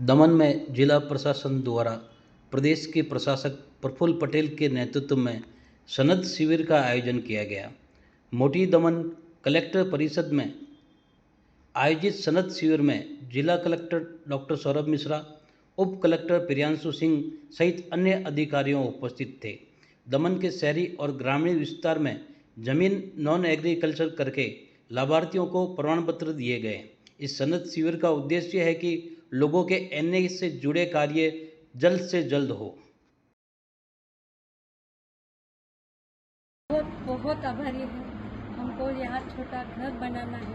दमन में जिला प्रशासन द्वारा प्रदेश के प्रशासक प्रफुल्ल पटेल के नेतृत्व में सनद शिविर का आयोजन किया गया। मोटी दमन कलेक्टर परिषद में आयोजित सनद शिविर में जिला कलेक्टर डॉक्टर सौरभ मिश्रा, उप कलेक्टर प्रियांशु सिंह सहित अन्य अधिकारियों उपस्थित थे। दमन के शहरी और ग्रामीण विस्तार में जमीन नॉन एग्रीकल्चर करके लाभार्थियों को प्रमाण पत्र दिए गए। इस सनद शिविर का उद्देश्य है कि लोगों के एनए से जुड़े कार्य जल्द से जल्द हो। बहुत आभारी है। हमको यहाँ छोटा घर बनाना है।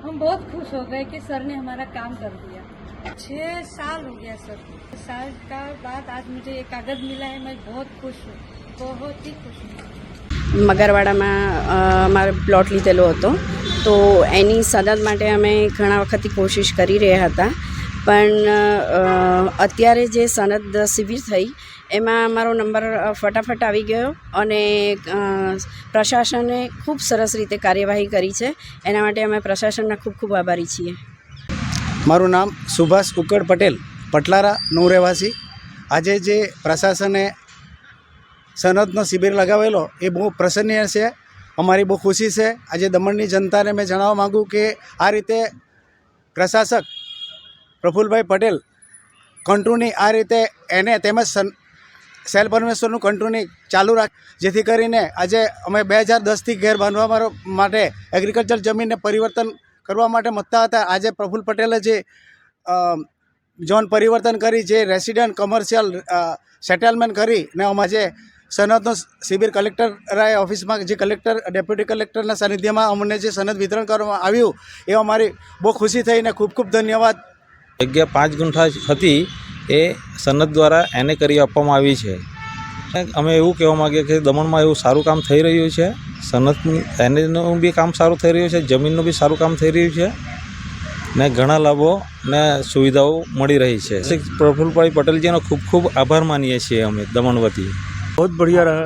हम बहुत खुश हो गए कि सर ने हमारा काम कर दिया। 6 साल हो गया सर। 6 साल का बाद आज मुझे ये कागज मिला है। मैं बहुत खुश हूँ, बहुत ही खुश हूँ। મગરવાડામાં મારે પ્લોટ લીધેલો હતો, તો એની સનદ માટે અમે ઘણા વખતથી કોશિશ કરી રહ્યા હતા, પણ અત્યારે જે સનદ શિબિર થઈ એમાં મારો નંબર ફટાફટ આવી ગયો અને પ્રશાસને ખૂબ સરસ રીતે કાર્યવાહી કરી છે। એના માટે અમે પ્રશાસનના ખૂબ ખૂબ આભારી છીએ। મારું નામ સુભાષ ઉકડ પટેલ, પટલારા નો રહેવાસી। આજે જે પ્રશાસને સનદનો શિબિર લગાવેલો એ બહુ પ્રસન્નીય છે, અમારી બહુ ખુશી છે। આજે દમણની જનતાને મેં જણાવવા માગું કે આ રીતે પ્રશાસક પ્રફુલ્લભાઈ પટેલ કન્ટિન્યુ આ રીતે એને તેમજ સેલ્ફ પરમેશ્વરનું કન્ટિન્યુ ચાલુ રાખ, જેથી કરીને આજે અમે 2010થી ઘેર બાંધવા માટે એગ્રીકલ્ચર જમીનને પરિવર્તન કરવા માટે મથતા હતા। આજે પ્રફુલ્લ પટેલે જે ઝોન પરિવર્તન કરી, જે રેસિડન્ટ કમર્શિયલ સેટલમેન્ટ કરીને અમારે જે સનદનો શિબિર કલેક્ટર ઓફિસમાં જે કલેક્ટર ડેપ્યુટી કલેક્ટરના સાનિધ્યમાં અમને જે સનદ વિતરણ કરવામાં આવ્યું એ અમારી બહુ ખુશી થઈને ખૂબ ખૂબ ધન્યવાદ। જગ્યા 5 ગુંઠા હતી એ સનદ દ્વારા એને કરી આપવામાં આવી છે। અમે એવું કહેવા માગીએ કે દમણમાં એવું સારું કામ થઈ રહ્યું છે, સનદની એનેનું બી કામ સારું થઈ રહ્યું છે, જમીનનું બી સારું કામ થઈ રહ્યું છે ને ઘણા લાભો ને સુવિધાઓ મળી રહી છે। પ્રફુલ્લભાઈ પટેલજીનો ખૂબ ખૂબ આભાર માનીએ છીએ અમે दमन वती। बहुत बढ़िया रहा,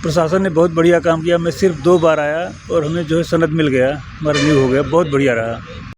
प्रशासन ने बहुत बढ़िया काम किया। मैं सिर्फ 2 बार आया और हमें जो है सनद मिल गया, हमारा न्यू हो गया। बहुत बढ़िया रहा।